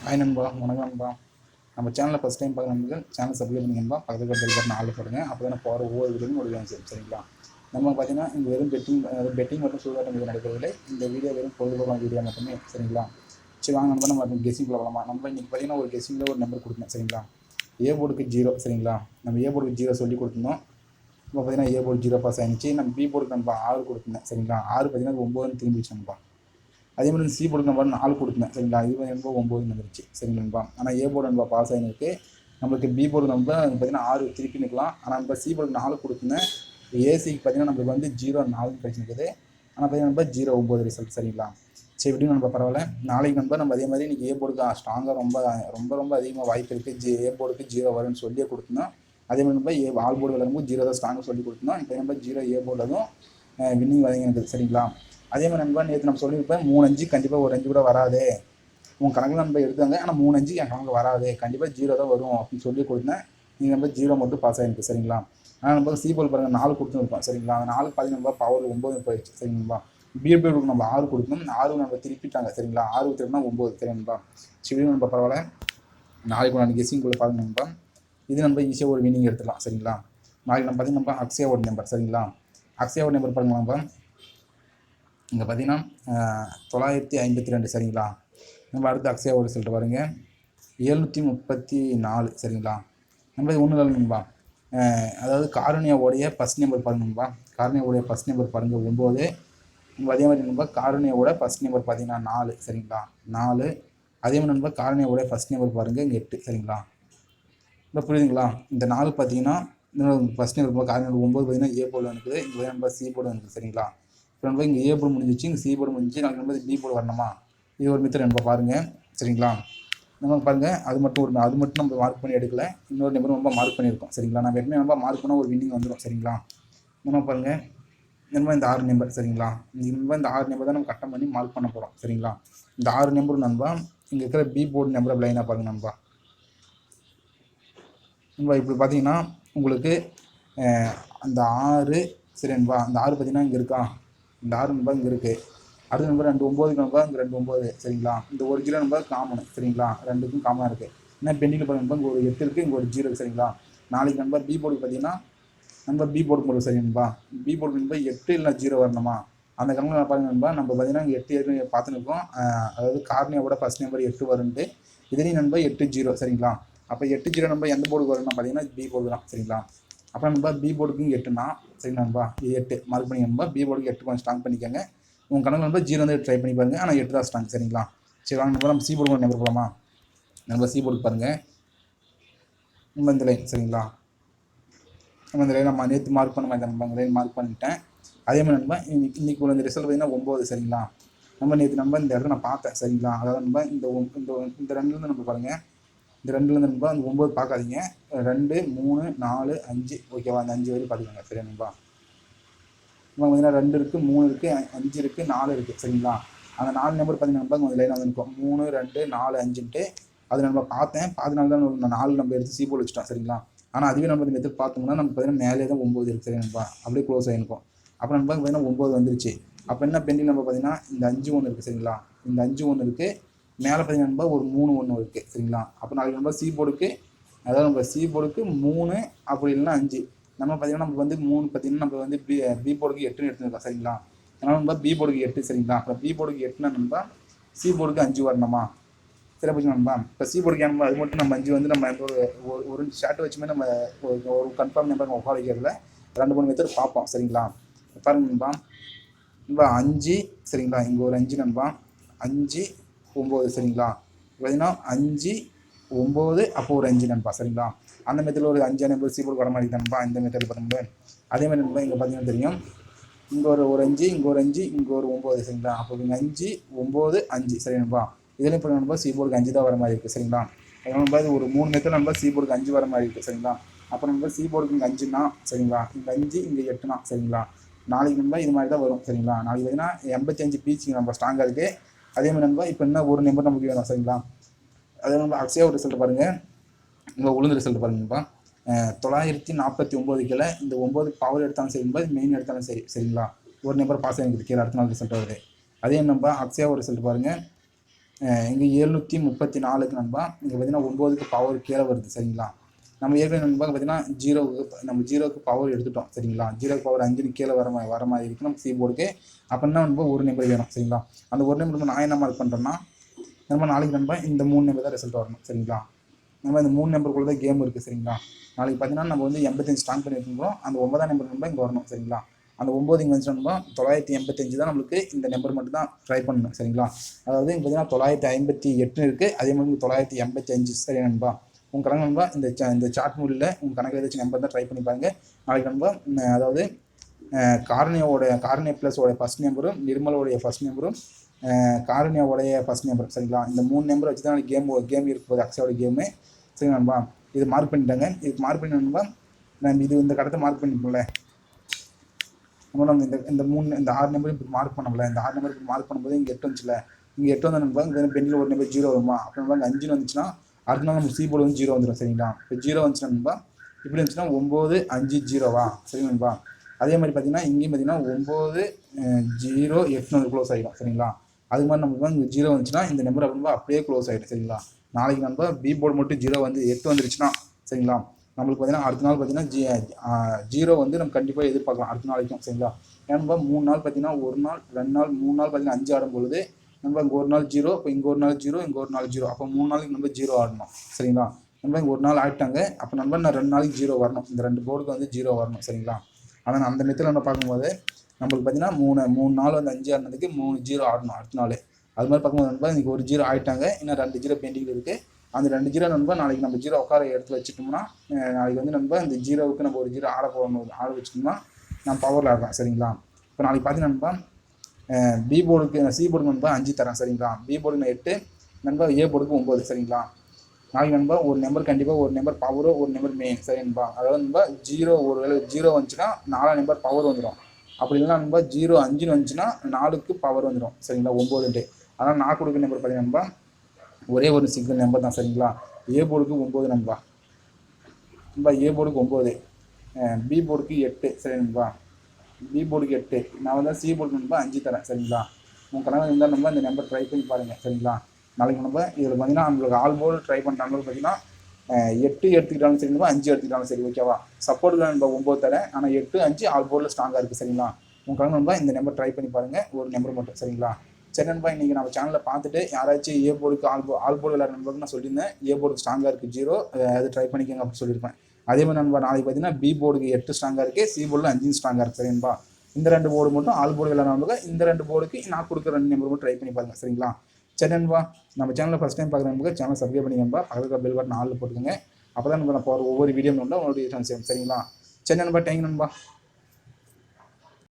Hi நண்பா, வணக்கம் நண்பா. நம்ம சேனலில் ஃபஸ்ட் டைம் பார்க்குற நண்பர்கள் சேனல் சப்ஸ்கிரைப் பண்ணிங்கன்பா. பக்கத்தில் பெல் பட்டன் ஆல் போடுங்க. அப்போ தான் போகிற ஒவ்வொரு வீடியோவும் நோட்டிஃபிகேஷன் சரிங்களா. நம்ம பார்த்தீங்கன்னா இங்கே வெறும் பெட்டிங் மற்றும் சூதாட்டம் இது நடைபெறவில்லை. இந்த வீடியோ வெறும் பொழுதுபோக்கான வீடியோ மட்டுமே சரிங்களா. சரி வாங்க நண்பா, நம்ம கெஸ்ஸிங் போகலாமா. நம்ம இன்றைக்கி பார்த்தீங்கன்னா ஒரு கெஸ்ஸிங்கில் ஒரு நம்பர் கொடுத்தோம் சரிங்களா. ஏ போர்டுக்கு 0 சரிங்களா. நம்ம ஏ போர்டுக்கு 0 சொல்லி கொடுத்துருந்தோம். இப்போ பார்த்தீங்கன்னா ஏ போர்டு 0 பாஸ் ஆகிடுச்சு. நம்ம பி போர்டுக்கு நம்ம 6 கொடுத்துருந்தேன் சரிங்களா. 6 பார்த்தீங்கன்னா 9 திரும்பிச்சு நண்பா. அதே மாதிரி சி போர்டுக்கு நம்பர் 4 கொடுத்தேன் சரிங்களா. இது நண்பா 9 வந்துருச்சு சரிங்களா நண்பா. ஆனால் ஏ போர்டு நண்பா பாஸ் ஆகிருக்கு. நம்மளுக்கு பி போர்டு நம்பர் பார்த்தீங்கன்னா 6 திருப்பி நிற்கலாம். ஆனால் இப்போ சி போர்டுக்கு 4 கொடுத்துருந்தேன். ஏசிக்கு பார்த்தீங்கன்னா நம்மளுக்கு வந்து 0-4 கிடைச்சிருக்குது. ஆனால் பார்த்தீங்கன்னா நம்பர் 0-9 ரிசல்ட் சரிங்களா. சரி எப்படின்னு நம்ப பரவாயில்ல. நாளைக்கு நம்பர் நம்ம அதே மாதிரி இன்றைக்கி ஏ போர்டுக்கு ஸ்ட்ராங்காக ரொம்ப அதிகமாக வாய்ப்பு இருக்குது. ஏ போர்டுக்கு 0 வரும்னு சொல்லியே கொடுத்துருந்தோம். அதே மாதிரி நம்ப ஆல் போர்டு விளையாடும்போது 0 தான் ஸ்ட்ராங்காக சொல்லி கொடுத்துருந்தோம். இப்போ நம்பர் 0 ஏ போர்டுலதும் வின்னிங் வழங்கினது சரிங்களா. அதே மாதிரி நண்பா நேற்று நம்ம சொல்லியிருப்பேன் 3-5 கண்டிப்பாக ஒரு 5 கூட வராது உங்கள் கணக்கில் நம்ப எடுத்தாங்க. ஆனால் 3-5 என் கணக்கு வராது, கண்டிப்பாக 0 தான் வரும் அப்படின்னு சொல்லி கொடுத்தேன். நீங்கள் நம்ப 0 மட்டும் பாஸ் ஆகிருக்கு சரிங்களா. ஆனால் நம்ம சி போல் பாருங்கள் 4 கொடுத்துருப்போம் சரிங்களா. அந்த 4 பார்த்தீங்கன்னா பவர் 9 போயிடுச்சு சரிங்களா. பிஎபிக்கு நம்ம 6 கொடுத்தோம். 6 நம்ம திருப்பிட்டாங்க சரிங்களா. 6 திருப்பினா 9 சரிங்களா. சரி நம்ம பரவாயில்ல. நாளைக்கு நான் கெஸ்ஸிங்குள்ளே பாருங்க நண்பா. இது நம்ம ஈஸியாக ஒரு வினிங் எடுத்துக்கலாம் சரிங்களா. நாளைக்கு நம்ம பார்த்தீங்கன்னா நம்ம அக்ஷயாவோட நம்பர் சரிங்களா. அக்ஷயாவோட நம்பர் பாருங்க நம்ம இங்கே பார்த்தீங்கன்னா 952 சரிங்களா. நம்ம அடுத்து அக்ஷயாவோட ரிசல்ட் பாருங்கள் 734 சரிங்களா. நம்ம இது ஒன்றும் இல்லை நண்பா. அதாவது காரணியாவோடைய ஃபஸ்ட் நம்பர் பாருங்க நண்பா. காரணியாவோடைய ஃபஸ்ட் நம்பர் பாருங்கள் 9. நம்ம அதே மாதிரி நண்பா காரணியாவோட ஃபஸ்ட் நம்பர் பார்த்தீங்கன்னா 4 சரிங்களா. 4 அதே மாதிரி நண்பா காரணியாவோடைய ஃபஸ்ட் நம்பர் பாருங்கள் 8 சரிங்களா. இப்போ புரியுதுங்களா. இந்த 4 பார்த்தீங்கன்னா ஃபஸ்ட் நம்பர் காரணியோட 9 பார்த்தீங்கன்னா ஏ போர்டு இருக்குது. இங்கே நம்பர் சி போர்டு இருக்குது சரிங்களா. இப்போ நம்ம இங்கே ஏ போர்டு முடிஞ்சிச்சு, இங்கே சி போர்டு முடிஞ்சிச்சு. நாங்கள் நம்பர் பி போர்டு வரணுமா. இது ஒரு மெத்தட் நம்ம பாருங்கள் சரிங்களா. நம்ம பாருங்கள் அது மட்டும் நம்ம மார்க் பண்ணி எடுக்கல. இன்னொரு நம்பர் நம்ம மார்க் பண்ணியிருக்கோம் சரிங்களா. நம்ம எப்பவுமே நம்ம மார்க் பண்ணால் ஒரு வின்னிங் வந்துடும் சரிங்களா. நம்ம பாருங்கள் நம்ம இந்த 6 நம்பர் சரிங்களா. இந்த 6 நம்பர் தான் நம்ம கட்டம் பண்ணி மார்க் பண்ண போகிறோம் சரிங்களா. இந்த 6 நம்பர் நண்பா இங்கே இருக்கிற பி போர்டு நம்பரை லைனாக பாருங்கள் நண்பா. நண்பா இப்படி பார்த்தீங்கன்னா உங்களுக்கு அந்த 6 சரி நண்பா. அந்த 6 பார்த்தீங்கன்னா இங்கே இருக்கா. இந்த 6 நம்பர் இங்கே இருக்குது. அடுத்த நம்பர் 2 9 நம்பர் இங்கே 2 9 சரிங்களா. இந்த ஒரு 0 நம்பர் காமன் சரிங்களா. ரெண்டுக்கும் காமனாக இருக்குது. ஏன்னா பெண்டிங்கில் பாருங்க இங்கே ஒரு 8 இருக்குது, இங்கே ஒரு 0 சரிங்களா. நாளைக்கு நம்பர் பி போர்டுக்கு பார்த்தீங்கன்னா நம்பர் பி போர்டு போடுறது சரி நண்பா. பி போர்டு நம்பர் 8 இல்லை 0 வரணுமா. அந்த கணக்கில் பாருங்க நண்பா. நம்ம பார்த்தீங்கன்னா இங்கே 8 பார்த்துன்னு இருக்கோம். அதாவது காரணியோட ஃபஸ்ட் நம்பர் 8 வரும்ட்டு. இதுலேயும் நம்பர் 8 0 சரிங்களா. அப்போ 8 0 நம்பர் எந்த போர்டுக்கு வரும்னா பார்த்தீங்கன்னா பி போர்டு தான் சரிங்களா. அப்புறம் நம்ப பி போர்டுக்கு 8னா சரிங்களா நண்பா. இது 8 மார்க் பண்ணி நண்பா. பி போர்டுக்கு 8 கொஞ்சம் ஸ்ட்ராங் பண்ணிக்கோங்க. உங்கள் கணக்கு நம்பர் 0 வந்து ட்ரை பண்ணி பாருங்கள். ஆனால் 8 தான் ஸ்ட்ராங் சரிங்களா. சரி வாங்க நம்ம சி போர்டு நம்பர் போகலாமா. நம்ம சி போர்டுக்கு பாருங்கள் நம்ம இந்த லைன் சரிங்களா. நம்ம இந்த லைன் நம்ம நேற்று மார்க் பண்ண மாதிரி நம்ம லைன் மார்க் பண்ணிட்டேன். அதே மாதிரி நண்பா இன்னைக்கு உள்ள இந்த ரிசல்ட் பார்த்தீங்கன்னா 9 சரிங்களா. நம்ம நேற்று நம்ம இந்த இடத்துல நான் பார்த்தேன் சரிங்களா. அதாவது நம்ம இந்த ரெண்டுலேருந்து நம்ம பாருங்கள். இந்த 2லேருந்து நண்பா அந்த 9 பார்க்காதீங்க. 2 3 4 5 ஓகேவா. அந்த 5 வரையும் பார்த்துக்கோங்க சரியா நண்பா. இப்போ பார்த்தீங்கன்னா 2 இருக்குது, 3 இருக்குது, 5 இருக்குது, 4 இருக்குது சரிங்களா. அந்த 4 நம்பர் பார்த்தீங்கன்னா கொஞ்சம் லைனாக வந்து இருக்கும் 3 2 4 5ன்ட்டு. அது நம்ம பார்த்தனால தான் நான் 4 நம்பர் எடுத்து சி போர்டு வச்சுட்டோம் சரிங்களா. ஆனால் அதுவே நம்ம எடுத்து பார்த்தோம்னா நம்ம பார்த்தீங்கன்னா மேலே தான் 9 இருக்குது சரி நண்பா. அப்படியே க்ளோஸ் ஆகிருக்கும். அப்புறம் நண்பா பார்த்தீங்கன்னா 9 வந்துருச்சு. அப்போ என்ன பெண்டிங் நம்பர் பார்த்தீங்கன்னா இந்த 5 1 இருக்குது சரிங்களா. இந்த 5 1 இருக்குது. மேலே பார்த்தீங்கன்னா நண்பா ஒரு 3 1 இருக்குது சரிங்களா. அப்போ நாளைக்கு நம்பர் சி போர்டுக்கு அதாவது நம்ம சி போர்டுக்கு 3 அப்படி இல்லைன்னா 5 நம்ம பார்த்தீங்கன்னா நம்ம வந்து 3 பார்த்தீங்கன்னா நம்ம வந்து பி போர்டுக்கு 8ன்னு எடுத்துருக்கோம் சரிங்களா. அதனால் நம்ம பி போர்டுக்கு 8 சரிங்களா. அப்புறம் பி போர்டுக்கு 8னா நண்பா சி போர்டுக்கு 5 வரணுமா. சரி போச்சு நண்பா. இப்போ சி போர்டுக்கு ஏன்பா அது மட்டும் நம்ம 5 வந்து நம்ம ஒரு ஷார்ட் வச்சுமே நம்ம ஒரு கன்ஃபார்ம் நம்பர் நம்ம உட்கார வைக்கிறதுல 2 3 மெத்தட் பார்ப்போம் சரிங்களா. பாருங்க நண்பா. நண்பா 5 சரிங்களா. இங்கே ஒரு 5 நண்பா 5 9 சரிங்களா. பார்த்தீங்கன்னா 5 9 அப்போ ஒரு 5 நண்பா சரிங்களா. அந்த மெத்தடில் ஒரு 5 நம்பர் சி போர்டு வர மாதிரி தான்ப்பா இந்த மெத்தடில் பார்த்துட்டு. அதே மாதிரி நண்பா இங்கே பார்த்தீங்கன்னா தெரியும். இங்கே ஒரு 5 இங்கே ஒரு 5 இங்கே ஒரு 9 சரிங்களா. அப்போ இங்கே 5 9 5 சரி நண்பா. இதில் இப்போ நண்பா சி போர்டுக்கு 5 தான் வர மாதிரி இருக்குது சரிங்களா. நண்பா இது ஒரு 3 மெத்தட் நண்பா சி போர்டுக்கு 5 வர மாதிரி இருக்குது சரிங்களா. அப்புறம் நண்பா சி போர்டுக்கு இங்கே 5னா சரிங்களா. இங்கே 5 இங்கே 8னா சரிங்களா. நாளைக்கு நண்பா இது மாதிரி தான் வரும் சரிங்களா. நாளைக்கு பார்த்தீங்கன்னா 85 பீச் நம்ம ஸ்ட்ராங்காக இருக்குது. அதே மாதிரி நண்பா இப்போ என்ன ஒரு நம்பர் நமக்கு வேணும் சரிங்களா. அதே நம்ம அக்ஷயாவோட ரிசல்ட் பாருங்கள். உங்கள் உளுந்து ரிசல்ட் பாருங்கப்பா 949 கீழே இந்த 9 பவர் எடுத்தாலும் சரி நண்பா, மெயின் எடுத்தாலும் சரி சரிங்களா. ஒரு நம்பர் பாஸ் ஆகிருக்கு கீழே அடுத்த நாள் ரிசல்ட் வருது. அதே நம்பர் அக்ஷயாவோட ரிசல்ட் பாருங்கள் இங்கே 734க்கு நண்பா இங்கே பார்த்தீங்கன்னா 9க்கு பவர் கீழே வருது சரிங்களா. நம்ம ஏற்கனவே நண்பா பார்த்தீங்கன்னா ஜீரோவுக்கு பவர் எடுத்துட்டோம் சரிங்களா. ஜீரோக்கு பவர் 5ன்னு கீழே வர மாதிரி இருக்குது நம்ம சி போர்டுக்கு. அப்படின்னா நண்பா ஒரு நம்பர் வேணும் சரிங்களா. அந்த ஒரு நம்பர் நான் என்ன மார்க் பண்ணுறேன்னா நம்ம நாளைக்கு நண்பா இந்த 3 நம்பர் தான் ரிசல்ட் வரணும் சரிங்களா. நம்ம இந்த 3 நம்பருக்குள்ள தான் கேம் இருக்குது சரிங்களா. நாளைக்கு பார்த்தீங்கன்னா நம்ம வந்து 85 ஸ்டார்ட் பண்ணி வச்சுருக்கோம். அந்த 9ஆம் நம்பர் நண்பா இங்கே வரணும் சரிங்களா. அந்த 9 இங்கே வந்துச்சுன்னா 985 தான் நம்மளுக்கு இந்த நம்பர் மட்டும் தான் ட்ரை பண்ணணும் சரிங்களா. அதாவது இங்கே பார்த்தீங்கன்னா 958 இருக்குது, அதே மாதிரி 985 சரி நண்பா. உங்கள் கணக்கு நண்பா இந்த சார்ட் மூலில் உங்கள் கணக்கு ஏதாச்சும் நம்பர் தான் ட்ரை பண்ணி பாருங்க நாளைக்கு நண்பா. அதாவது காரணியா ப்ளஸோட ஃபஸ்ட் நம்பரும் நிர்மலோடைய ஃபஸ்ட் நம்பரும் காரணியாவோடைய ஃபஸ்ட் நம்பர் சரிங்களா. இந்த 3 நம்பர் வச்சு தான் கேம் இருக்கும்போது அக்ஷயோட கேமு சரி நண்பா. இது மார்க் பண்ணிட்டாங்க. இதுக்கு மார்க் பண்ணி நண்பா நம்ம இந்த கடத்தை மார்க் பண்ணிப்போம்ல நம்ம இந்த 6 நம்பர் இப்படி மார்க் பண்ணல. இந்த 6 நம்பர் இப்படி மார்க் பண்ணும்போது இங்கே 8 வந்துச்சுல, இங்கே 8 வந்து நண்பா இங்கே பெண்டில் ஒரு நம்பர் 0 வருமா. அப்புறம் நண்பா 5 வந்துச்சுன்னா அடுத்த நாள் நம்ம சி போர்டு வந்து 0 வந்துடும் சரிங்களா. இப்போ 0 வந்துச்சுன்னா நண்பா இப்படி வந்துச்சுன்னா 950வா சரி நண்பா. அதே மாதிரி பார்த்தீங்கன்னா இங்கேயும் பார்த்தீங்கன்னா 908 வந்து க்ளோஸ் ஆகிடும் சரிங்களா. அது மாதிரி நமக்கு இங்கே 0 வந்துச்சுன்னா இந்த நம்பர் அப்படியே க்ளோஸ் ஆகிடும் சரிங்களா. நாளைக்கு நண்பா பி போர்டு மட்டும் 0 வந்து 8 வந்துருச்சுன்னா சரிங்களா நம்மளுக்கு பார்த்தீங்கன்னா அடுத்த நாள் பார்த்தீங்கன்னா 0 வந்து நம்ம கண்டிப்பாக எதிர்பார்க்கலாம் அடுத்த நாளைக்கும் சரிங்களா. ஏன்னா 3 நாள் பார்த்தீங்கன்னா 1 நாள் 2 நாள் 3 நாள் பார்த்தீங்கன்னா 5 ஆடும் பொழுது நம்ம இங்கே ஒரு நாள் 0, இப்போ இங்கே ஒரு நாள் 0, இங்கே ஒரு நாள் 0, அப்போ 3 நாளைக்கு நம்ம 0 ஆடணும் சரிங்களா. நம்ம இங்கே ஒரு நாள் ஆடிட்டாங்க, அப்போ நம்ம நான் 2 நாளைக்கு 0 வரணும். இந்த 2 போர்டுக்கு வந்து 0 வரணும் சரிங்களா. ஆனால் அந்த மெத்தில் நம்ம பார்க்கும்போது நம்மளுக்கு பார்த்தீங்கன்னா 3 நாள் வந்து 5 ஆடினதுக்கு 3 0 ஆடணும் அடுத்த நாள். அது மாதிரி பார்க்கும்போது நண்பா இன்றைக்கி ஒரு 0 ஆகிட்டாங்க, இன்னும் 2 0 பெண்டிங்கில் இருக்குது. அந்த 2 0 நண்பா நாளைக்கு நம்ம 0 உட்கார எடுத்து வச்சுட்டோம்னா நாளைக்கு வந்து நண்பா இந்த 0க்கு நம்ம ஒரு 0 ஆட வச்சுட்டோம்னா நம்ம பவரில் ஆடுறோம் சரிங்களா. இப்போ நாளைக்கு பார்த்தீங்கன்னா நண்பா பி போர்டுக்கு சி போர்டுக்கு நண்பா 5 தரேன் சரிங்களா. பி போர்டுக்கு 8 நண்பா, ஏ போர்டுக்கு 9 சரிங்களா. நாளைக்கு நண்பா ஒரு நம்பர் கண்டிப்பாக ஒரு நம்பர் பவரோ ஒரு நம்பர் மெயின் சரி நண்பா. அதாவது நண்பா 0 ஒரு வேளை 0 வந்துச்சுன்னா 4 நம்பர் பவர் வந்துடும். அப்படி இல்லைனா நண்பா 0 5 வந்துச்சுன்னா 4க்கு பவர் வந்துடும் சரிங்களா 9. அதனால் நான் கொடுக்குற நம்பர் பார்த்தீங்கன்னா நண்பா ஒரே ஒரு சிங்கிள் நம்பர் தான் சரிங்களா. ஏ போர்டுக்கு 9 நண்பா. ஏ போர்டுக்கு 9, பி போர்டுக்கு 8 சரி நண்பா. பி போர்டுக்கு 8, நான் வந்து சி போர்டுக்கு நண்பா 5 தரேன் சரிங்களா. உங்கள் கணக்கு இருந்தால் நண்பா இந்த நம்பர் ட்ரை பண்ணி பாருங்கள் சரிங்களா. நாளைக்கு நண்பா இதில் பார்த்தீங்கன்னா நம்மளுக்கு ஆல் போர்டு ட்ரை பண்ணுறாங்க பார்த்தீங்கன்னா 8 எடுத்துக்கிட்டாலும் சரி நண்பா, 5 எடுத்துக்கிட்டாலும் சரி ஓகேவா. சப்போர்ட்டுக்கு நண்பா 9 தரேன், ஆனால் 8 5 ஆல் போர்டில் ஸ்ட்ராங்காக இருக்குது சரிங்களா. உங்கள் கணக்கு நண்பா இந்த நம்பர் ட்ரை பண்ணி பாருங்கள், ஒரு நம்பர் மட்டும் சரிங்களா. சரி நண்பா, இன்றைக்கி நம்ம சேனலில் பார்த்துட்டு யாராச்சும் ஏ போர்டுக்கு ஆல் போர்டு விளையாட நண்பருக்கு நான் சொல்லியிருந்தேன் ஏ போர்டுக்கு ஸ்ட்ராங்காக இருக்குது 0, அது ட்ரை பண்ணிக்கோங்க அப்படின்னு சொல்லியிருப்பேன். அதே மாதிரி நண்பா நாளைக்கு பார்த்தீங்கன்னா பி போர்டுக்கு 8 ஸ்ட்ராங்காக இருக்குது, சி போர்டில் 5 ஸ்ட்ராங்காக இருக்குது சரிங்களா. இந்த 2 போர்டு மட்டும் ஆல் போர்டு விளையாடுறவங்க இந்த 2 போர்டுக்கு நான் கொடுக்குற 2 நம்பர் மட்டும் ட்ரை பண்ணி பாருங்கள் சரிங்களா. சரி நண்பா, நம்ம சேனலில் ஃபஸ்ட் டைம் பார்க்குறவங்க சேனல் சப்ஸ்கிரைப் பண்ணிக்கம்பா, பக்கத்தில் பெல் பட்டன் ஆளில் போட்டுக்கோங்க. அப்போ தான் நம்ம போகிற ஒவ்வொரு வீடியோ நோட்டா உங்களுடைய சேனல் சரிங்களா. சரி நண்பா, தேங்க்யூ நண்பா.